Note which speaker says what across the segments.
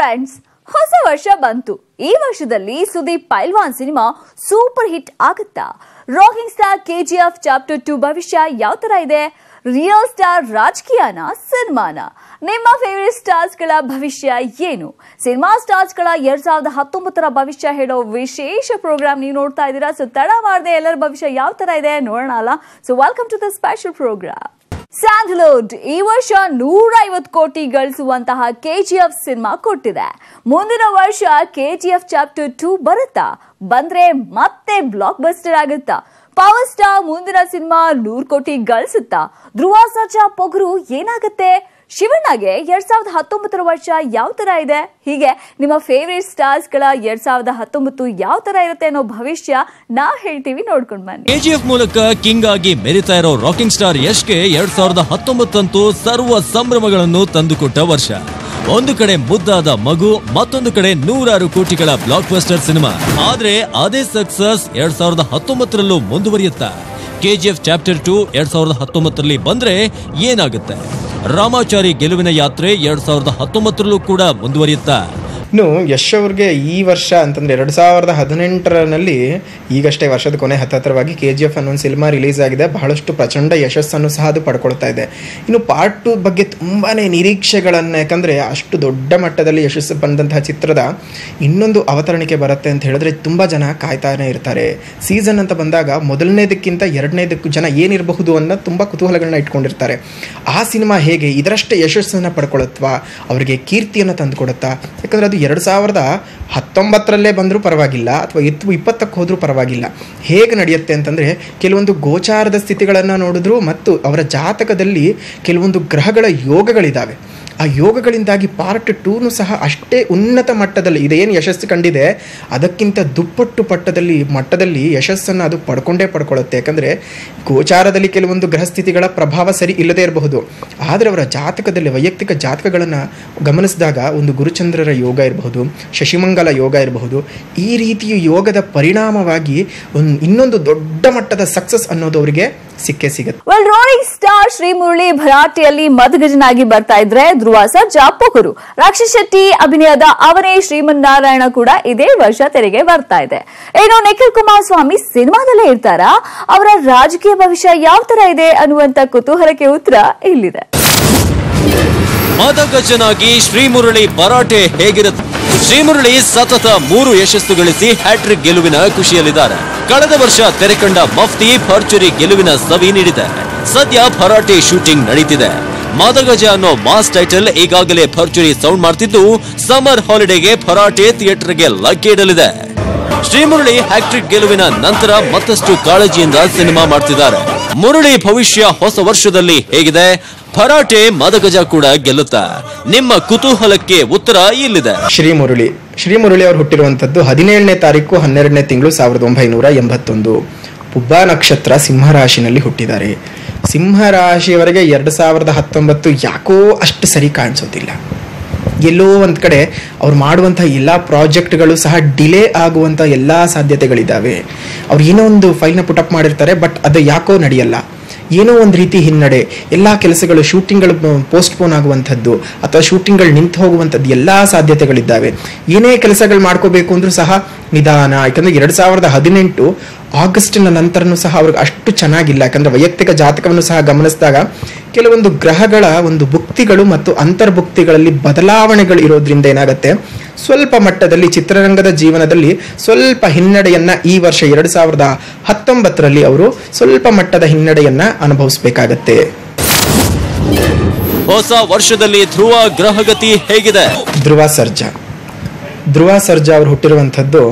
Speaker 1: Friends, ಹೊಸ ವರ್ಷ ಬಂತು. ಈ ವರ್ಷದಲ್ಲಿ ಸುದೀಪ್ ಪೈಲ್ವಾನ್ ಸಿನಿಮಾ ಸೂಪರ್ ಹಿಟ್ ಆಗುತ್ತಾ? ರಾಕಿಂಗ್ ಸ್ಟಾರ್ KGF ಚಾಪ್ಟರ್ 2 ಭವಿಷ್ಯ ಯಾವ ತರ ಇದೆ? ರಿಯಲ್ ಸ್ಟಾರ್ ರಾಜಕೀಯನ ಸಿನಿಮಾನ? ನಿಮ್ಮ ಫೇವರೇಟ್ ಸ್ಟಾರ್ಸ್ ಗಳ ಭವಿಷ್ಯ ಏನು? ಸಿನಿಮಾ ಸ್ಟಾರ್ಸ್ ಗಳ 2019 ಭವಿಷ್ಯ ಹೇಳೋ ವಿಶೇಷ ಪ್ರೋಗ್ರಾಮ್ ನೀವು ನೋಡ್ತಾ ಇದ್ದೀರಾ. ಸೊ ತಡ ಮಾಡದೆ ಎಲ್ಲರ ಭವಿಷ್ಯ ಯಾವ ತರ ಇದೆ ನೋಡೋಣ ಅಲ್ಲ. So welcome to the special program. Sandalwood ಈ ವರ್ಷ 150 ಕೋಟಿ ಗಳಿಸುವಂತಹ KGF ಸಿನಿಮಾ ಕೊಟ್ಟಿದೆ. ಮುಂದಿನ ವರ್ಷ KGF ಚಾಪ್ಟರ್ 2 ಬರುತ್ತಾ? ಬಂದ್ರೆ ಮತ್ತೆ ಬ್ಲಾಕ್ ಬಸ್ಟರ್ ಆಗುತ್ತಾ? ಪವರ್ ಸ್ಟಾರ್ ಮುಂದಿನ ಸಿನಿಮಾ 100 ಕೋಟಿ ಗಳಿಸುತ್ತಾ? ಧ್ರುವ ಸರ್ಜಾ ಪೊಗರು ಏನಾಗುತ್ತೆ? ಶಿವಣ್ಣಗೆ 2019 ವರ್ಷ ಯಾವ ತರ ಇದೆ? ಹೀಗೆ ನಿಮ್ಮ ಫೇವರೇಟ್ ಸ್ಟಾರ್ಸ್ ಗಳ 2019 ಯಾವ ತರ ಇರುತ್ತೆ ಅನ್ನೋ ಭವಿಷ್ಯ ನಾ ಹೇಳ್ತೀವಿ, ನೋಡ್ಕೊಂಡ್ ಬನ್ನಿ.
Speaker 2: KGF ಮೂಲಕ ಕಿಂಗ್ ಆಗಿ ಮೆರಿತಾ ಇರೋ ರಾಕಿಂಗ್ ಸ್ಟಾರ್ ಯಶ್ಗೆ 2019 ಅಂತೂ ಸರ್ವ ಸಂಭ್ರಮಗಳನ್ನು ತಂದುಕೊಟ್ಟ ವರ್ಷ. ಒಂದು ಕಡೆ ಮುದ್ದಾದ ಮಗು, ಮತ್ತೊಂದು ಕಡೆ 106 ಕೋಟಿಗಳ ಬ್ಲಾಕ್ ಬಸ್ಟರ್ ಸಿನಿಮಾ. ಆದ್ರೆ ಅದೇ ಸಕ್ಸಸ್ 2019ರಲ್ಲೂ ಮುಂದುವರಿಯುತ್ತಾ? KGF ಚಾಪ್ಟರ್ 2 2019ರಲ್ಲಿ ಬಂದ್ರೆ ಏನಾಗುತ್ತೆ? ರಾಮಾಚಾರಿ ಗೆಲುವಿನ ಯಾತ್ರೆ 2019ರಲ್ಲೂ ಕೂಡ ಮುಂದುವರಿಯುತ್ತಾ?
Speaker 3: ಇನ್ನು ಯಶ್ ಅವ್ರಿಗೆ ಈ ವರ್ಷ ಅಂತಂದರೆ 2018ರಲ್ಲಿ ಈಗಷ್ಟೇ ವರ್ಷದ ಕೊನೆ ಹತ್ತಿರವಾಗಿ KGF ಅನ್ನೋ ಒಂದು ಸಿನಿಮಾ ರಿಲೀಸ್ ಆಗಿದೆ. ಬಹಳಷ್ಟು ಪ್ರಚಂಡ ಯಶಸ್ಸನ್ನು ಸಹ ಅದು ಪಡ್ಕೊಳ್ತಾ ಇದೆ. ಇನ್ನು ಪಾರ್ಟ್ 2 ಬಗ್ಗೆ ತುಂಬಾ ನಿರೀಕ್ಷೆಗಳನ್ನು, ಯಾಕಂದರೆ ಅಷ್ಟು ದೊಡ್ಡ ಮಟ್ಟದಲ್ಲಿ ಯಶಸ್ಸು ಬಂದಂತಹ ಚಿತ್ರದ ಇನ್ನೊಂದು ಅವತರಣಿಕೆ ಬರುತ್ತೆ ಅಂತ ಹೇಳಿದ್ರೆ ತುಂಬ ಜನ ಕಾಯ್ತಾನೆ ಇರ್ತಾರೆ. ಸೀಸನ್ ಅಂತ ಬಂದಾಗ ಮೊದಲನೇದಕ್ಕಿಂತ ಎರಡನೇದಕ್ಕೂ ಜನ ಏನಿರಬಹುದು ಅನ್ನೋ ತುಂಬ ಕುತೂಹಲಗಳನ್ನ ಇಟ್ಕೊಂಡಿರ್ತಾರೆ. ಆ ಸಿನಿಮಾ ಹೇಗೆ ಇದರಷ್ಟೇ ಯಶಸ್ಸನ್ನು ಪಡ್ಕೊಳುತ್ವಾ, ಅವರಿಗೆ ಕೀರ್ತಿಯನ್ನು ತಂದುಕೊಡುತ್ತಾ? ಯಾಕಂದರೆ ಅದು 2019ರಲ್ಲೇ ಬಂದರೂ ಪರವಾಗಿಲ್ಲ, ಅಥವಾ 2020ಕ್ಕೆ ಹೋದರೂ ಪರವಾಗಿಲ್ಲ. ಹೇಗೆ ನಡೆಯುತ್ತೆ ಅಂತಂದರೆ, ಕೆಲವೊಂದು ಗೋಚಾರದ ಸ್ಥಿತಿಗಳನ್ನು ನೋಡಿದ್ರು ಮತ್ತು ಅವರ ಜಾತಕದಲ್ಲಿ ಕೆಲವೊಂದು ಗ್ರಹಗಳ ಯೋಗಗಳಿದ್ದಾವೆ. ಆ ಯೋಗಗಳಿಂದಾಗಿ ಪಾರ್ಟ್ 2 ಸಹ ಅಷ್ಟೇ ಉನ್ನತ ಮಟ್ಟದಲ್ಲಿ ಇದೇನು ಯಶಸ್ಸು ಕಂಡಿದೆ ಅದಕ್ಕಿಂತ ದುಪ್ಪಟ್ಟು ಮಟ್ಟದಲ್ಲಿ ಯಶಸ್ಸನ್ನು ಅದು ಪಡ್ಕೊಳ್ಳುತ್ತೆ. ಯಾಕಂದರೆ ಗೋಚಾರದಲ್ಲಿ ಕೆಲವೊಂದು ಗ್ರಹಸ್ಥಿತಿಗಳ ಪ್ರಭಾವ ಸರಿ ಇಲ್ಲದೇ ಇರಬಹುದು, ಆದರೆ ಅವರ ಜಾತಕದಲ್ಲಿ ವೈಯಕ್ತಿಕ ಜಾತಕಗಳನ್ನು ಗಮನಿಸಿದಾಗ ಒಂದು ಗುರುಚಂದ್ರರ ಯೋಗ ಇರಬಹುದು, ಶಶಿಮಂಗಲ ಯೋಗ ಇರಬಹುದು. ಈ ರೀತಿಯ ಯೋಗದ ಪರಿಣಾಮವಾಗಿ ಇನ್ನೊಂದು ದೊಡ್ಡ ಮಟ್ಟದ ಸಕ್ಸಸ್ ಅನ್ನೋದು ಅವರಿಗೆ ಸಿಕ್ಕೇ ಸಿಗುತ್ತೆ.
Speaker 1: ರೋಲಿಂಗ್ ಸ್ಟಾರ್ ಶ್ರೀಮುರಳಿ ಭರಾಟೆಯಲ್ಲಿ ಮಧುಗಜನಾಗಿ ಬರ್ತಾ ಇದ್ರೆ ಧ್ರುವ ಸರ್ಜಾ ಪೊಗರು. ರಾಕ್ಷಸ್ ಶೆಟ್ಟಿ ಅಭಿನಯದ ಅವನೇ ಶ್ರೀಮನ್ನಾರಾಯಣ ಕೂಡ ಇದೇ ವರ್ಷ ತೆರೆಗೆ ಬರ್ತಾ ಇದೆ. ಏನು ನಿಖಿಲ್ ಕುಮಾರಸ್ವಾಮಿ ಸಿನಿಮಾದಲ್ಲೇ ಇರ್ತಾರಾ? ಅವರ ರಾಜಕೀಯ ಭವಿಷ್ಯ ಯಾವ ತರ ಇದೆ ಅನ್ನುವಂತ ಕುತೂಹಲಕ್ಕೆ ಉತ್ತರ ಇಲ್ಲಿದೆ.
Speaker 2: ಮಧುಗಜನಾಗಿ ಶ್ರೀಮುರಳಿ ಭರಾಟೆ ಹೇಗಿರುತ್ತೆ? ಶ್ರೀಮುರಳಿ ಸತತ 3 ಯಶಸ್ಸು ಗಳಿಸಿ ಹ್ಯಾಟ್ರಿಕ್ ಗೆಲುವಿನ ಖುಷಿಯಲ್ಲಿದ್ದಾರೆ. ಕಳೆದ ವರ್ಷ ತೆರೆ ಕಂಡ ಮಫ್ತಿ ಭರ್ಜರಿ ಗೆಲುವಿನ ಸವಿ ನೀಡಿದೆ. ಸದ್ಯ ಭರಾಟೆ ಶೂಟಿಂಗ್ ನಡೀತಿದೆ. ಮಧುಗಜ ಅನ್ನೋ ಮಾಸ್ ಟೈಟಲ್ ಈಗಾಗಲೇ ಭರ್ಜರಿ ಸೌಂಡ್ ಮಾಡ್ತಿದ್ದು, ಸಮ್ಮರ್ ಹಾಲಿಡೇಗೆ ಭರಾಟೆ ಥಿಯೇಟರ್ಗೆ ಲಗ್ಗೆ ಇಡಲಿದೆ. ಶ್ರೀಮುರಳಿ ಹ್ಯಾಟ್ರಿಕ್ ಗೆಲುವಿನ ನಂತರ ಮತ್ತಷ್ಟು ಕಾಳಜಿಯಿಂದ ಸಿನಿಮಾ ಮಾಡ್ತಿದ್ದಾರೆ. ಮುರಳಿ ಭವಿಷ್ಯ ಹೊಸ ವರ್ಷದಲ್ಲಿ ಹೇಗಿದೆ? ಭರಾಟೆ ಮಧುಗಜ ಕೂಡ ಗೆಲ್ಲುತ್ತಾ? ನಿಮ್ಮ ಕುತೂಹಲಕ್ಕೆ ಉತ್ತರ ಇಲ್ಲಿದೆ.
Speaker 3: ಶ್ರೀಮುರಳಿ ಅವರು ಹುಟ್ಟಿರುವಂತದ್ದು 17ನೇ ತಾರೀಕು 12ನೇ ತಿಂಗಳು 1981. ಪುಬ್ಬ ನಕ್ಷತ್ರ ಸಿಂಹರಾಶಿನಲ್ಲಿ ಹುಟ್ಟಿದ್ದಾರೆ. ಸಿಂಹರಾಶಿಯವರೆಗೆ 2019 ಯಾಕೋ ಅಷ್ಟು ಸರಿ ಕಾಣಿಸೋದಿಲ್ಲ. ಎಲ್ಲೋ ಒಂದು ಕಡೆ ಅವ್ರು ಮಾಡುವಂಥ ಎಲ್ಲ ಪ್ರಾಜೆಕ್ಟ್ಗಳು ಸಹ ಡಿಲೇ ಆಗುವಂಥ ಎಲ್ಲ ಸಾಧ್ಯತೆಗಳಿದ್ದಾವೆ. ಅವ್ರು ಏನೋ ಒಂದು ಫೈಲ್ನ ಪುಟಪ್ ಮಾಡಿರ್ತಾರೆ, ಬಟ್ ಅದು ಯಾಕೋ ನಡೆಯಲ್ಲ. ಏನೋ ಒಂದು ರೀತಿ ಹಿನ್ನಡೆ, ಎಲ್ಲ ಕೆಲಸಗಳು, ಶೂಟಿಂಗ್ಗಳು ಪೋಸ್ಟ್ಪೋನ್ ಆಗುವಂಥದ್ದು ಅಥವಾ ಶೂಟಿಂಗ್ಗಳು ನಿಂತು ಹೋಗುವಂಥದ್ದು ಎಲ್ಲ ಸಾಧ್ಯತೆಗಳಿದ್ದಾವೆ. ಏನೇ ಕೆಲಸಗಳು ಮಾಡ್ಕೋಬೇಕು ಅಂದರೂ ಸಹ ನಿಧಾನ. ಯಾಕಂದರೆ 2018 ಆಗಸ್ಟಿನ ನಂತರನೂ ಸಹ ಅವ್ರಿಗೆ ಅಷ್ಟು ಚೆನ್ನಾಗಿಲ್ಲ. ಯಾಕಂದರೆ ವೈಯಕ್ತಿಕ ಜಾತಕವನ್ನು ಸಹ ಗಮನಿಸಿದಾಗ ಕೆಲವೊಂದು ಗ್ರಹಗಳ ಒಂದು ಭುಕ್ತಿಗಳು ಮತ್ತು ಅಂತರ್ಭುಕ್ತಿಗಳಲ್ಲಿ ಬದಲಾವಣೆಗಳು ಇರೋದ್ರಿಂದ ಏನಾಗುತ್ತೆ, ಸ್ವಲ್ಪ ಮಟ್ಟದಲ್ಲಿ ಚಿತ್ರರಂಗದ ಜೀವನದಲ್ಲಿ ಸ್ವಲ್ಪ ಹಿನ್ನಡೆಯನ್ನ ಈ ವರ್ಷ 2019ರಲ್ಲಿ ಅವರು ಸ್ವಲ್ಪ ಮಟ್ಟದ ಹಿನ್ನಡೆಯನ್ನ ಅನುಭವಿಸಬೇಕಾಗತ್ತೆ.
Speaker 2: ಹೊಸ ವರ್ಷದಲ್ಲಿ ಧ್ರುವ ಗ್ರಹಗತಿ ಹೇಗಿದೆ?
Speaker 3: ಧ್ರುವ ಸರ್ಜಾ ಅವರು ಹುಟ್ಟಿರುವಂಥದ್ದು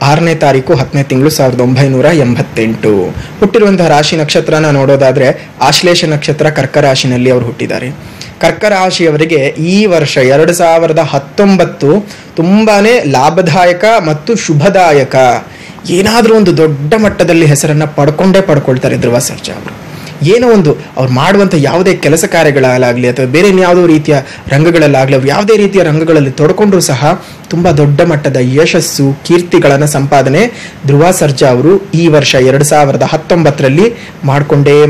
Speaker 3: 6ನೇ ತಾರೀಕು 10ನೇ ತಿಂಗಳು 1988. ಹುಟ್ಟಿರುವಂತಹ ರಾಶಿ ನಕ್ಷತ್ರನ ನೋಡೋದಾದ್ರೆ ಆಶ್ಲೇಷ ನಕ್ಷತ್ರ ಕರ್ಕ ರಾಶಿನಲ್ಲಿ ಅವರು ಹುಟ್ಟಿದ್ದಾರೆ. ಕರ್ಕ ರಾಶಿಯವರಿಗೆ ಈ ವರ್ಷ 2019 ತುಂಬಾನೇ ಲಾಭದಾಯಕ ಮತ್ತು ಶುಭದಾಯಕ. ಏನಾದರೂ ಒಂದು ದೊಡ್ಡ ಮಟ್ಟದಲ್ಲಿ ಹೆಸರನ್ನ ಪಡ್ಕೊಳ್ತಾರೆ ಧ್ರುವ ಸರ್ಜಾ ಅವರು. ಏನೋ ಒಂದು ಅವ್ರು ಮಾಡುವಂಥ ಯಾವುದೇ ಕೆಲಸ ಕಾರ್ಯಗಳಾಗಲಿ ಅಥವಾ ಬೇರೆ ಯಾವುದೋ ರೀತಿಯ ರಂಗಗಳಲ್ಲಾಗಲಿ, ಅವ್ರು ಯಾವುದೇ ರೀತಿಯ ರಂಗಗಳಲ್ಲಿ ತೊಡ್ಕೊಂಡ್ರೂ ಸಹ ತುಂಬ ದೊಡ್ಡ ಮಟ್ಟದ ಯಶಸ್ಸು, ಕೀರ್ತಿಗಳನ್ನು ಸಂಪಾದನೆ ಧ್ರುವ ಸರ್ಜಾ ಅವರು ಈ ವರ್ಷ 2019ರಲ್ಲಿ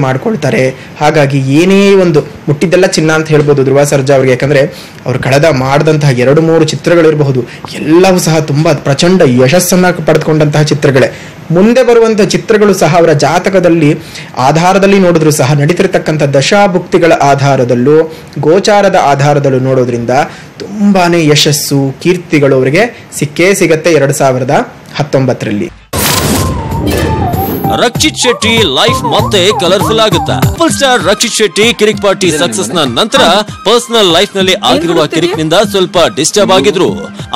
Speaker 3: ಮಾಡ್ಕೊಳ್ತಾರೆ. ಹಾಗಾಗಿ ಏನೇ ಒಂದು ಮುಟ್ಟಿದ್ದೆಲ್ಲ ಚಿನ್ನ ಅಂತ ಹೇಳ್ಬೋದು ಧ್ರುವ ಸರ್ಜಾ ಅವ್ರಿಗೆ. ಯಾಕಂದರೆ ಅವ್ರು ಮಾಡಿದಂತಹ 2-3 ಚಿತ್ರಗಳಿರಬಹುದು, ಎಲ್ಲವೂ ಸಹ ತುಂಬ ಪ್ರಚಂಡ ಯಶಸ್ಸನ್ನು ಪಡೆದುಕೊಂಡಂತಹ ಚಿತ್ರಗಳೇ. ಮುಂದೆ ಬರುವಂಥ ಚಿತ್ರಗಳು ಸಹ ಅವರ ಜಾತಕದಲ್ಲಿ ಆಧಾರದಲ್ಲಿ ನೋಡಿದ್ರು ಸಹ, ನಡೀತಿರ್ತಕ್ಕಂಥ ದಶಾಭುಕ್ತಿಗಳ ಆಧಾರದಲ್ಲೂ ಗೋಚಾರದ ಆಧಾರದಲ್ಲೂ ನೋಡೋದ್ರಿಂದ ತುಂಬಾನೇ ಯಶಸ್ಸು, ಕೀರ್ತಿಗಳು ಅವರಿಗೆ ಸಿಕ್ಕೇ ಸಿಗತ್ತೆ 2019ರಲ್ಲಿ.
Speaker 2: ರಕ್ಷಿತ್ ಶೆಟ್ಟಿ ಲೈಫ್ ಮತ್ತೆ ಕಲರ್ಫುಲ್ ಆಗುತ್ತಾ? ಸೂಪರ್ ಸ್ಟಾರ್ ರಕ್ಷಿತ್ ಶೆಟ್ಟಿ ಕಿರಿಕ್ ಪಾರ್ಟಿ ಸಕ್ಸಸ್ ನ ನಂತರ ಪರ್ಸನಲ್ ಲೈಫ್ ನಲ್ಲಿ ಆಗಿರುವ ಕಿರಿಕ್ ನಿಂದ ಸ್ವಲ್ಪ ಡಿಸ್ಟರ್ಬ್ ಆಗಿದ್ರು.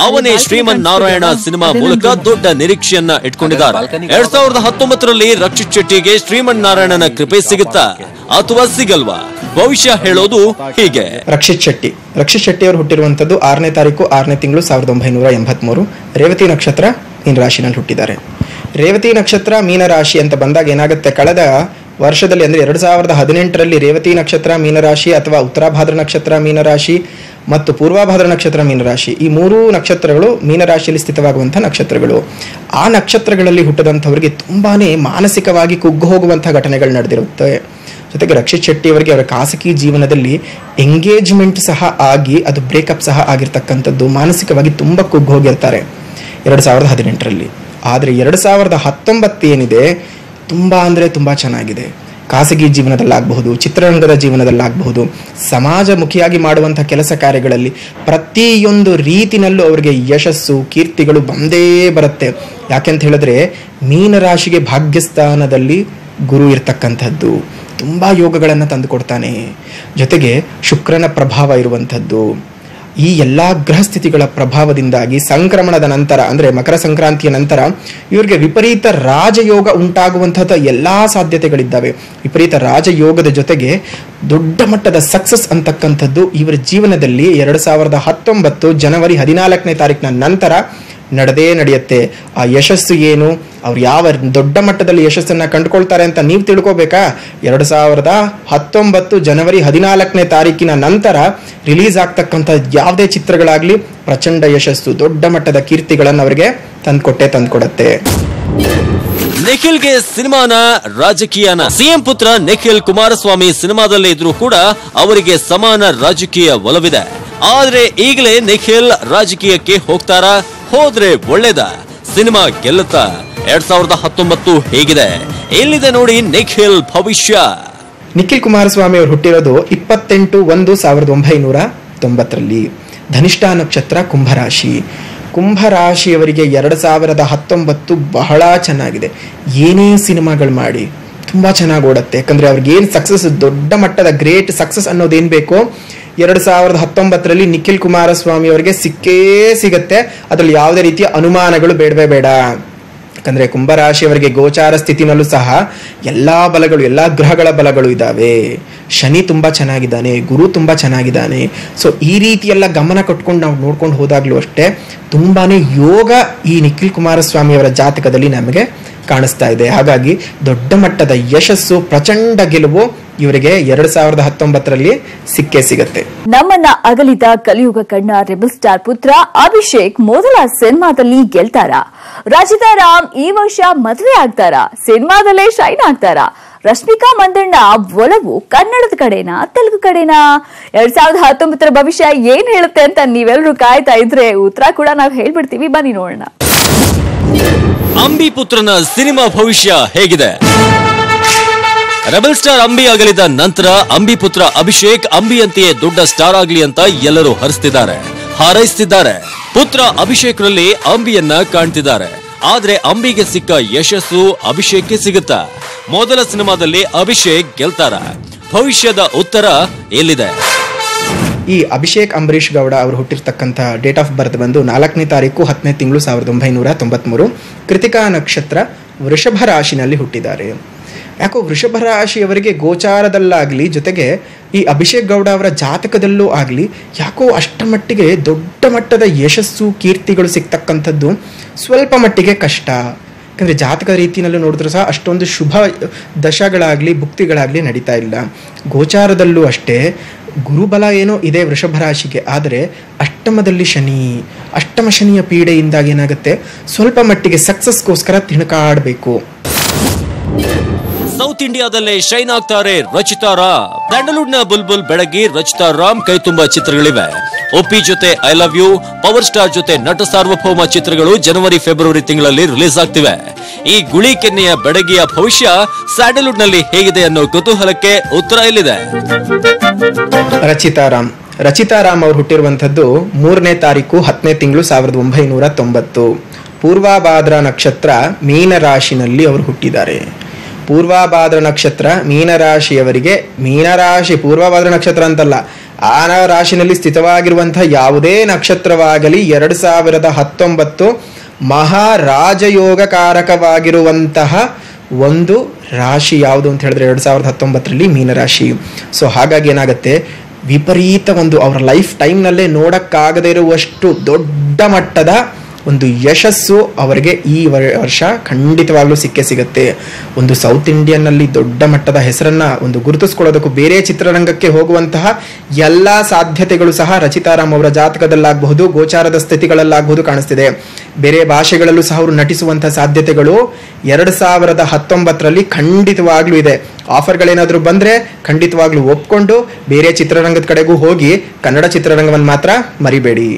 Speaker 2: ಅವನೇ ಶ್ರೀಮನ್ ನಾರಾಯಣ ಸಿನಿಮಾ ಮೂಲಕ ದೊಡ್ಡ ನಿರೀಕ್ಷೆಯನ್ನ ಇಟ್ಕೊಂಡಿದ್ದಾರೆ. 2019ರಲ್ಲಿ ರಕ್ಷಿತ್ ಶೆಟ್ಟಿಗೆ ಶ್ರೀಮನ್ ನಾರಾಯಣನ ಕೃಪೆ ಸಿಗುತ್ತಾ ಅಥವಾ ಸಿಗಲ್ವಾ? ಭವಿಷ್ಯ ಹೇಳೋದು ಹೀಗೆ.
Speaker 3: ರಕ್ಷಿತ್ ಶೆಟ್ಟಿ ಅವರು ಹುಟ್ಟಿರುವಂತದ್ದು 6ನೇ ತಾರೀಕು 6ನೇ ತಿಂಗಳು 1983. ರೇವತಿ ನಕ್ಷತ್ರ ಮೀನ ರಾಶಿನಲ್ಲಿ ಹುಟ್ಟಿದ್ದಾರೆ. ರೇವತಿ ನಕ್ಷತ್ರ ಮೀನರಾಶಿ ಅಂತ ಬಂದಾಗ ಏನಾಗುತ್ತೆ, ಕಳೆದ ವರ್ಷದಲ್ಲಿ ಅಂದರೆ 2018ರಲ್ಲಿ ರೇವತಿ ನಕ್ಷತ್ರ ಮೀನರಾಶಿ ಅಥವಾ ಉತ್ತರಾಭಾದ್ರ ನಕ್ಷತ್ರ ಮೀನರಾಶಿ ಮತ್ತು ಪೂರ್ವಭಾದ್ರ ನಕ್ಷತ್ರ ಮೀನರಾಶಿ, ಈ 3 ನಕ್ಷತ್ರಗಳು ಮೀನರಾಶಿಯಲ್ಲಿ ಸ್ಥಿತವಾಗುವಂಥ ನಕ್ಷತ್ರಗಳು. ಆ ನಕ್ಷತ್ರಗಳಲ್ಲಿ ಹುಟ್ಟಿದಂಥವರಿಗೆ ತುಂಬಾ ಮಾನಸಿಕವಾಗಿ ಕುಗ್ಗು ಹೋಗುವಂಥ ಘಟನೆಗಳು ನಡೆದಿರುತ್ತೆ. ಜೊತೆಗೆ ರಕ್ಷಿತ್ ಶೆಟ್ಟಿ ಅವರಿಗೆ ಅವರ ಖಾಸಗಿ ಜೀವನದಲ್ಲಿ ಎಂಗೇಜ್ಮೆಂಟ್ ಸಹ ಆಗಿ ಅದು ಬ್ರೇಕಪ್ ಸಹ ಆಗಿರ್ತಕ್ಕಂಥದ್ದು, ಮಾನಸಿಕವಾಗಿ ತುಂಬ ಕುಗ್ಗು ಹೋಗಿರ್ತಾರೆ 2018ರಲ್ಲಿ. ಆದರೆ 2019 ಏನಿದೆ ತುಂಬ ಅಂದರೆ ತುಂಬ ಚೆನ್ನಾಗಿದೆ. ಖಾಸಗಿ ಜೀವನದಲ್ಲಾಗಬಹುದು, ಚಿತ್ರರಂಗದ ಜೀವನದಲ್ಲಾಗಬಹುದು, ಸಮಾಜಮುಖಿಯಾಗಿ ಮಾಡುವಂಥ ಕೆಲಸ ಕಾರ್ಯಗಳಲ್ಲಿ ಪ್ರತಿಯೊಂದು ರೀತಿನಲ್ಲೂ ಅವರಿಗೆ ಯಶಸ್ಸು, ಕೀರ್ತಿಗಳು ಬಂದೇ ಬರುತ್ತೆ. ಯಾಕೆಂತ ಹೇಳಿದ್ರೆ ಮೀನರಾಶಿಗೆ ಭಾಗ್ಯಸ್ಥಾನದಲ್ಲಿ ಗುರು ಇರ್ತಕ್ಕಂಥದ್ದು ತುಂಬ ಯೋಗಗಳನ್ನು ತಂದುಕೊಡ್ತಾನೆ. ಜೊತೆಗೆ ಶುಕ್ರನ ಪ್ರಭಾವ ಇರುವಂಥದ್ದು. ಈ ಎಲ್ಲ ಗ್ರಹಸ್ಥಿತಿಗಳ ಪ್ರಭಾವದಿಂದಾಗಿ ಸಂಕ್ರಮಣದ ನಂತರ ಅಂದರೆ ಮಕರ ಸಂಕ್ರಾಂತಿಯ ನಂತರ ಇವರಿಗೆ ವಿಪರೀತ ರಾಜಯೋಗ ಉಂಟಾಗುವಂತಹ ಎಲ್ಲ ಸಾಧ್ಯತೆಗಳಿದ್ದಾವೆ. ವಿಪರೀತ ರಾಜಯೋಗದ ಜೊತೆಗೆ ದೊಡ್ಡ ಮಟ್ಟದ ಸಕ್ಸಸ್ ಅಂತಕ್ಕಂಥದ್ದು ಇವರ ಜೀವನದಲ್ಲಿ 2019 ಜನವರಿ 14ನೇ ತಾರೀಕಿನ ನಂತರ ನಡೆಯುತ್ತೆ. ಆ ಯಶಸ್ಸು ಏನು, ಅವ್ರು ಯಾವ ದೊಡ್ಡ ಮಟ್ಟದಲ್ಲಿ ಯಶಸ್ಸನ್ನು ಕಂಡುಕೊಳ್ತಾರೆ ಅಂತ ನೀವು ತಿಳ್ಕೋಬೇಕಾ? 2019 ಜನವರಿ 14ನೇ ತಾರೀಕಿನ ನಂತರ ರಿಲೀಸ್ ಆಗ್ತಕ್ಕಂಥ ಯಾವುದೇ ಚಿತ್ರಗಳಾಗಲಿ ಪ್ರಚಂಡ ಯಶಸ್ಸು, ದೊಡ್ಡ ಮಟ್ಟದ ಕೀರ್ತಿಗಳನ್ನು ಅವರಿಗೆ ತಂದುಕೊಡುತ್ತೆ.
Speaker 2: ನಿಖಿಲ್ಗೆ ಸಿನಿಮಾನ ರಾಜಕೀಯನ? ಸಿಎಂ ಪುತ್ರ ನಿಖಿಲ್ ಕುಮಾರಸ್ವಾಮಿ ಸಿನಿಮಾದಲ್ಲೇ ಇದ್ರೂ ಕೂಡ ಅವರಿಗೆ ಸಮಾನ ರಾಜಕೀಯ ಒಲವಿದೆ. ಆದ್ರೆ ಈಗಲೇ ನಿಖಿಲ್ ರಾಜಕೀಯಕ್ಕೆ ಹೋಗ್ತಾರಾ? ಹೋದ್ರೆ ಒಳ್ಳೇದ? ಸಿನಿಮಾ ಗೆಲ್ಲುತ್ತಾ? 2019 ಹೇಗಿದೆ? ಎಲ್ಲಿದೆ ನೋಡಿ ನಿಖಿಲ್ ಭವಿಷ್ಯ.
Speaker 3: ನಿಖಿಲ್ ಕುಮಾರಸ್ವಾಮಿ ಅವರು ಹುಟ್ಟಿರೋದು 28/1/1990ರಲ್ಲಿ. ಧನಿಷ್ಠಾ ನಕ್ಷತ್ರ, ಕುಂಭರಾಶಿ. ಕುಂಭರಾಶಿಯವರಿಗೆ 2019 ಬಹಳ ಚೆನ್ನಾಗಿದೆ. ಏನೇ ಸಿನಿಮಾಗಳು ಮಾಡಿ ತುಂಬ ಚೆನ್ನಾಗಿ ಓಡುತ್ತೆ. ಯಾಕಂದರೆ ಅವ್ರಿಗೇನು ಸಕ್ಸಸ್, ದೊಡ್ಡ ಮಟ್ಟದ ಗ್ರೇಟ್ ಸಕ್ಸಸ್ ಅನ್ನೋದೇನು ಬೇಕೋ 2019ರಲ್ಲಿ ನಿಖಿಲ್ ಕುಮಾರಸ್ವಾಮಿ ಅವರಿಗೆ ಸಿಕ್ಕೇ ಸಿಗತ್ತೆ. ಅದರಲ್ಲಿ ಯಾವುದೇ ರೀತಿಯ ಅನುಮಾನಗಳು ಬೇಡವೇ ಬೇಡ. ಯಾಕಂದರೆ ಕುಂಭರಾಶಿಯವರಿಗೆ ಗೋಚಾರ ಸ್ಥಿತಿನಲ್ಲೂ ಸಹ ಎಲ್ಲ ಬಲಗಳು, ಎಲ್ಲ ಗ್ರಹಗಳ ಬಲಗಳು ಇದ್ದಾವೆ. ಶನಿ ತುಂಬ ಚೆನ್ನಾಗಿದ್ದಾನೆ, ಗುರು ತುಂಬ ಚೆನ್ನಾಗಿದ್ದಾನೆ. ಸೊ ಈ ರೀತಿಯೆಲ್ಲ ಗಮನ ಕೊಟ್ಕೊಂಡು ನಾವು ನೋಡ್ಕೊಂಡು ಹೋದಾಗಲೂ ಅಷ್ಟೇ ತುಂಬಾ ಯೋಗ ಈ ನಿಖಿಲ್ ಕುಮಾರಸ್ವಾಮಿ ಅವರ ಜಾತಕದಲ್ಲಿ ನಮಗೆ ಕಾಣಿಸ್ತಾ ಇದೆ. ಹಾಗಾಗಿ ದೊಡ್ಡ ಮಟ್ಟದ ಯಶಸ್ಸು, ಪ್ರಚಂಡ ಗೆಲುವು ಇವರಿಗೆ 2019ರಲ್ಲಿ ಸಿಕ್ಕೇ ಸಿಗತ್ತೆ.
Speaker 1: ನಮ್ಮನ್ನ ಅಗಲಿದ ಕಲಿಯುಗ ಕಣ್ಣ ರೆಬಲ್ ಸ್ಟಾರ್ ಪುತ್ರ ಅಭಿಷೇಕ್ ಮೊದಲ ಸಿನಿಮಾದಲ್ಲಿ ಗೆಲ್ತಾರ? ರಾಜಿತಾ ರಾಮ್ ಈ ವರ್ಷ ಮದುವೆ ಆಗ್ತಾರ? ಸಿನಿಮಾದಲ್ಲೇ ಶೈನ್ ಆಗ್ತಾರ? ರಶ್ಮಿಕಾ ಮಂದಣ್ಣ ಒಲವು ಕನ್ನಡದ ಕಡೆನಾ ತೆಲುಗು ಕಡೆನಾ? 2019 ಭವಿಷ್ಯ ಏನ್ ಹೇಳುತ್ತೆ ಅಂತ ನೀವೆಲ್ಲರೂ ಕಾಯ್ತಾ ಇದ್ರೆ ಉತ್ತರ ಕೂಡ ನಾವು ಹೇಳ್ಬಿಡ್ತೀವಿ, ಬನ್ನಿ ನೋಡೋಣ.
Speaker 2: ಅಂಬಿ ಪುತ್ರನ ಸಿನಿಮಾ ಭವಿಷ್ಯ ಹೇಗಿದೆ? ರೆಬಲ್ ಸ್ಟಾರ್ ಅಂಬಿ ಅಗಲಿದ ನಂತರ ಅಂಬಿ ಪುತ್ರ ಅಭಿಷೇಕ್ ಅಂಬಿಯಂತೆಯೇ ದೊಡ್ಡ ಸ್ಟಾರ್ ಆಗ್ಲಿ ಅಂತ ಎಲ್ಲರೂ ಹಾರೈಸ್ತಿದ್ದಾರೆ. ಪುತ್ರ ಅಭಿಷೇಕ್ನಲ್ಲಿ ಅಂಬಿಯನ್ನ ಕಾಣ್ತಿದ್ದಾರೆ. ಆದ್ರೆ ಅಂಬಿಗೆ ಸಿಕ್ಕ ಯಶಸ್ಸು ಅಭಿಷೇಕ್ಗೆ ಸಿಗುತ್ತಾ? ಮೊದಲ ಸಿನಿಮಾದಲ್ಲಿ ಅಭಿಷೇಕ್ ಗೆಲ್ತಾರ? ಭವಿಷ್ಯದ ಉತ್ತರ ಎಲ್ಲಿದೆ?
Speaker 3: ಈ ಅಭಿಷೇಕ್ ಅಂಬರೀಶ್ ಗೌಡ ಅವರು ಹುಟ್ಟಿರ್ತಕ್ಕಂಥ ಡೇಟ್ ಆಫ್ ಬರ್ತ್ ಬಂದು 4ನೇ ತಾರೀಕು 10ನೇ ತಿಂಗಳು 1993. ಕೃತಿಕಾ ನಕ್ಷತ್ರ, ವೃಷಭ ರಾಶಿನಲ್ಲಿ ಹುಟ್ಟಿದ್ದಾರೆ. ಯಾಕೋ ವೃಷಭ ರಾಶಿಯವರಿಗೆ ಗೋಚಾರದಲ್ಲಾಗಲಿ ಜೊತೆಗೆ ಈ ಅಭಿಷೇಕ್ ಗೌಡ ಅವರ ಜಾತಕದಲ್ಲೂ ಆಗಲಿ ಯಾಕೋ ಅಷ್ಟಮಟ್ಟಿಗೆ ದೊಡ್ಡ ಮಟ್ಟದ ಯಶಸ್ಸು, ಕೀರ್ತಿಗಳು ಸಿಗ್ತಕ್ಕಂಥದ್ದು ಸ್ವಲ್ಪ ಮಟ್ಟಿಗೆ ಕಷ್ಟ. ಯಾಕಂದರೆ ಜಾತಕ ರೀತಿಯಲ್ಲೂ ನೋಡಿದ್ರೂ ಸಹ ಅಷ್ಟೊಂದು ಶುಭ ದಶಗಳಾಗಲಿ ಭುಕ್ತಿಗಳಾಗಲಿ ನಡೀತಾ ಇಲ್ಲ. ಗೋಚಾರದಲ್ಲೂ ಅಷ್ಟೇ ಗುರುಬಲ ಏನೋ ಇದೆ ವೃಷಭ ರಾಶಿಗೆ, ಆದರೆ ಅಷ್ಟಮದಲ್ಲಿ ಶನಿ, ಅಷ್ಟಮ ಶನಿಯ ಪೀಡೆಯಿಂದಾಗಿ ಏನಾಗುತ್ತೆ, ಸ್ವಲ್ಪ ಮಟ್ಟಿಗೆ ಸಕ್ಸಸ್ಗೋಸ್ಕರ ತಿಣಕಾಡಬೇಕು.
Speaker 2: ಸೌತ್ ಇಂಡಿಯಾದಲ್ಲೇ ಶೈನ್ ಆಗ್ತಾರೆ ರಚಿತಾ ರಾಮ್. ಸ್ಯಾಂಡಲ್ವುಡ್ ನ ಬುಲ್ಬುಲ್ ಬೆಳಗಿ ರಚಿತಾ ರಾಮ್ ಕೈ ತುಂಬಾ ಚಿತ್ರಗಳಿವೆ. ಒಪ್ಪಿ ಜೊತೆ I love you, power star ಜೊತೆ ನಟ ಸಾರ್ವಭೌಮ ಚಿತ್ರಗಳು ಜನವರಿ ಫೆಬ್ರವರಿ ತಿಂಗಳಲ್ಲಿ ರಿಲೀಸ್ ಆಗ್ತಿವೆ. ಈ ಗುಳಿ ಕೆನ್ನೆಯ ಬೆಡಗಿಯ ಭವಿಷ್ಯ ಸ್ಯಾಂಡಲ್ವುಡ್ ನಲ್ಲಿ ಹೇಗಿದೆ ಅನ್ನೋ ಕುತೂಹಲಕ್ಕೆ ಉತ್ತರ ಇಲ್ಲಿದೆ.
Speaker 3: ರಚಿತಾ ರಾಮ್ ಅವರು ಹುಟ್ಟಿರುವಂತದ್ದು 3ನೇ ತಾರೀಕು 10ನೇ ತಿಂಗಳು 1990. ಪೂರ್ವಭಾದ್ರ ನಕ್ಷತ್ರ ಮೀನರಾಶಿನಲ್ಲಿ ಅವರು ಹುಟ್ಟಿದ್ದಾರೆ. ಪೂರ್ವಭಾದ್ರ ನಕ್ಷತ್ರ ಮೀನರಾಶಿಯವರಿಗೆ, ಮೀನರಾಶಿ ಪೂರ್ವಭಾದ್ರ ನಕ್ಷತ್ರ ಅಂತಲ್ಲ, ಆ ರಾಶಿನಲ್ಲಿ ಸ್ಥಿತವಾಗಿರುವಂತಹ ಯಾವುದೇ ನಕ್ಷತ್ರವಾಗಲಿ 2019 ಮಹಾರಾಜಯೋಗಕಾರಕವಾಗಿರುವಂತಹ ಒಂದು ರಾಶಿ ಯಾವುದು ಅಂತ ಹೇಳಿದ್ರೆ 2019ರಲ್ಲಿ ಮೀನರಾಶಿ. ಸೊ ಹಾಗಾಗಿ ಏನಾಗುತ್ತೆ, ವಿಪರೀತ ಒಂದು ಅವರ ಲೈಫ್ ಟೈಮ್ನಲ್ಲೇ ನೋಡಕ್ಕಾಗದೇ ಇರುವಷ್ಟು ದೊಡ್ಡ ಮಟ್ಟದ ಒಂದು ಯಶಸ್ಸು ಅವರಿಗೆ ಈ ವರ್ಷ ಖಂಡಿತವಾಗ್ಲೂ ಸಿಗುತ್ತೆ. ಒಂದು ಸೌತ್ ಇಂಡಿಯನ್ನಲ್ಲಿ ದೊಡ್ಡ ಮಟ್ಟದ ಹೆಸರನ್ನ ಒಂದು ಗುರುತಿಸ್ಕೊಳ್ಳೋದಕ್ಕೂ ಬೇರೆ ಚಿತ್ರರಂಗಕ್ಕೆ ಹೋಗುವಂತಹ ಎಲ್ಲ ಸಾಧ್ಯತೆಗಳು ಸಹ ರಚಿತಾರಾಮ್ ಅವರ ಜಾತಕದಲ್ಲಾಗಬಹುದು, ಗೋಚಾರದ ಸ್ಥಿತಿಗಳಲ್ಲಾಗಬಹುದು ಕಾಣಿಸ್ತಿದೆ. ಬೇರೆ ಭಾಷೆಗಳಲ್ಲೂ ಸಹ ಅವರು ನಟಿಸುವಂತಹ ಸಾಧ್ಯತೆಗಳು 2019ರಲ್ಲಿ ಖಂಡಿತವಾಗ್ಲೂ ಇದೆ. ಆಫರ್ಗಳೇನಾದರೂ ಬಂದರೆ ಖಂಡಿತವಾಗ್ಲೂ ಒಪ್ಕೊಂಡು ಬೇರೆ ಚಿತ್ರರಂಗದ ಕಡೆಗೂ ಹೋಗಿ, ಕನ್ನಡ ಚಿತ್ರರಂಗವನ್ನು ಮಾತ್ರ ಮರಿಬೇಡಿ.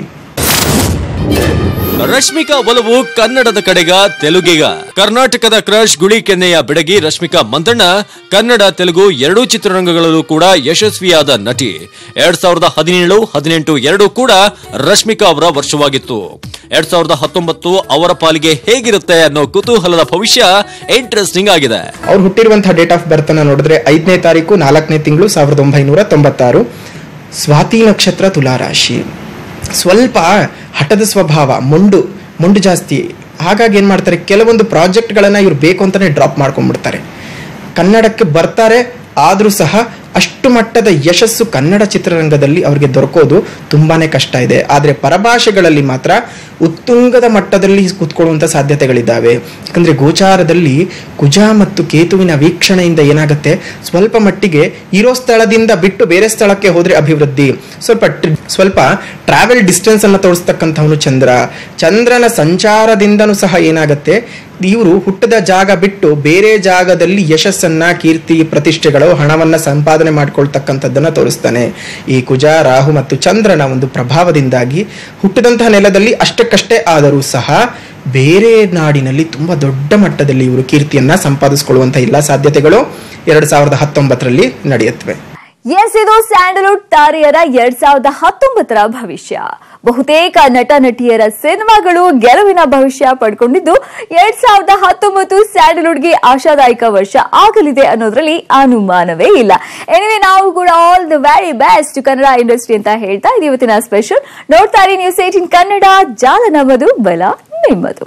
Speaker 2: ರಶ್ಮಿಕಾ ಒಲವು ಕನ್ನಡದ ಕಡೆಗ ತೆಲುಗಿಗ. ಕರ್ನಾಟಕದ ಕ್ರಶ್ ಗುಳಿ ಕೆನ್ನೆಯ ಬೆಡಗಿ ರಶ್ಮಿಕಾ ಮಂದಣ್ಣ ಕನ್ನಡ ತೆಲುಗು ಎರಡೂ ಚಿತ್ರರಂಗಗಳಲ್ಲೂ ಕೂಡ ಯಶಸ್ವಿಯಾದ ನಟಿ. 2017-18 ಎರಡೂ ಕೂಡ ರಶ್ಮಿಕಾ ಅವರ ವರ್ಷವಾಗಿತ್ತು. 2019 ಅವರ ಪಾಲಿಗೆ ಹೇಗಿರುತ್ತೆ ಅನ್ನೋ ಕುತೂಹಲದ ಭವಿಷ್ಯ ಇಂಟ್ರೆಸ್ಟಿಂಗ್ ಆಗಿದೆ.
Speaker 3: ಅವ್ರು ಹುಟ್ಟಿರುವಂತಹ ಡೇಟ್ ಆಫ್ ಬರ್ತ್ ಅನ್ನ ನೋಡಿದ್ರೆ 5ನೇ ತಾರೀಕು 4ನೇ ತಿಂಗಳು 1996. ಸ್ವಾತಿ ನಕ್ಷತ್ರ ತುಲಾರಾಶಿ. ಸ್ವಲ್ಪ ಹಠದ ಸ್ವಭಾವ, ಮೊಂಡು ಜಾಸ್ತಿ. ಹಾಗಾಗಿ ಏನು ಮಾಡ್ತಾರೆ, ಕೆಲವೊಂದು ಪ್ರಾಜೆಕ್ಟ್ಗಳನ್ನು ಇವ್ರು ಬೇಕು ಅಂತಾನೆ ಡ್ರಾಪ್ ಮಾಡ್ಕೊಂಡ್ಬಿಡ್ತಾರೆ. ಕನ್ನಡಕ್ಕೆ ಬರ್ತಾರೆ, ಆದರೂ ಸಹ ಅಷ್ಟು ಮಟ್ಟದ ಯಶಸ್ಸು ಕನ್ನಡ ಚಿತ್ರರಂಗದಲ್ಲಿ ಅವರಿಗೆ ದೊರಕೋದು ತುಂಬಾನೇ ಕಷ್ಟ ಇದೆ. ಆದರೆ ಪರಭಾಷೆಗಳಲ್ಲಿ ಮಾತ್ರ ಉತ್ತುಂಗದ ಮಟ್ಟದಲ್ಲಿ ಕೂತ್ಕೊಳ್ಳುವಂಥ ಸಾಧ್ಯತೆಗಳಿದ್ದಾವೆ. ಯಾಕಂದರೆ ಗೋಚಾರದಲ್ಲಿ ಕುಜ ಮತ್ತು ಕೇತುವಿನ ವೀಕ್ಷಣೆಯಿಂದ ಏನಾಗುತ್ತೆ, ಸ್ವಲ್ಪ ಮಟ್ಟಿಗೆ ಇರೋ ಸ್ಥಳದಿಂದ ಬಿಟ್ಟು ಬೇರೆ ಸ್ಥಳಕ್ಕೆ ಹೋದರೆ ಅಭಿವೃದ್ಧಿ, ಸ್ವಲ್ಪ ಟ್ರಾವೆಲ್ ಡಿಸ್ಟೆನ್ಸ್ ಅನ್ನು ತೋರಿಸ್ತಕ್ಕಂಥವನು ಚಂದ್ರನ ಸಂಚಾರದಿಂದನೂ ಸಹ ಏನಾಗುತ್ತೆ, ಇವರು ಹುಟ್ಟದ ಜಾಗ ಬಿಟ್ಟು ಬೇರೆ ಜಾಗದಲ್ಲಿ ಯಶಸ್ಸನ್ನ, ಕೀರ್ತಿ, ಪ್ರತಿಷ್ಠೆಗಳು, ಹಣವನ್ನ ಸಂಪಾದನೆ ಮಾಡ್ಕೊಳ್ತಕ್ಕಂಥದ್ದನ್ನ ತೋರಿಸ್ತಾನೆ. ಈ ಕುಜ, ರಾಹು ಮತ್ತು ಚಂದ್ರನ ಒಂದು ಪ್ರಭಾವದಿಂದಾಗಿ ಹುಟ್ಟಿದಂತಹ ನೆಲದಲ್ಲಿ ಅಷ್ಟಕ್ಕಷ್ಟೇ ಆದರೂ ಸಹ ಬೇರೆ ನಾಡಿನಲ್ಲಿ ತುಂಬಾ ದೊಡ್ಡ ಮಟ್ಟದಲ್ಲಿ ಇವರು ಕೀರ್ತಿಯನ್ನ ಸಂಪಾದಿಸಿಕೊಳ್ಳುವಂತಹ ಎಲ್ಲ ಸಾಧ್ಯತೆಗಳು 2019ರಲ್ಲಿ ನಡೆಯುತ್ತವೆ.
Speaker 1: ಎಸ್, ಇದು ಸ್ಯಾಂಡಲ್ವುಡ್ ತಾರೆಯರ 2019ರ ಭವಿಷ್ಯ. ಬಹುತೇಕ ನಟ ನಟಿಯರ ಸಿನಿಮಾಗಳು ಗೆಲುವಿನ ಭವಿಷ್ಯ ಪಡ್ಕೊಂಡಿದ್ದು 2019 ಸ್ಯಾಂಡಲ್ವುಡ್ಗೆ ಆಶಾದಾಯಕ ವರ್ಷ ಆಗಲಿದೆ ಅನ್ನೋದ್ರಲ್ಲಿ ಅನುಮಾನವೇ ಇಲ್ಲ. ಎನಿವೆ, ನಾವು ಕೂಡ all the very best Kannada industry ಅಂತ ಹೇಳ್ತಾ ಇದು ಇವತ್ತಿನ ಸ್ಪೆಷಲ್. ನೋಡ್ತಾ ಇರಿ ನ್ಯೂಸ್ 18 ಕನ್ನಡ, ಜಾಲ ನಮ್ಮದು, ಬಲ ನಿಮ್ಮದು.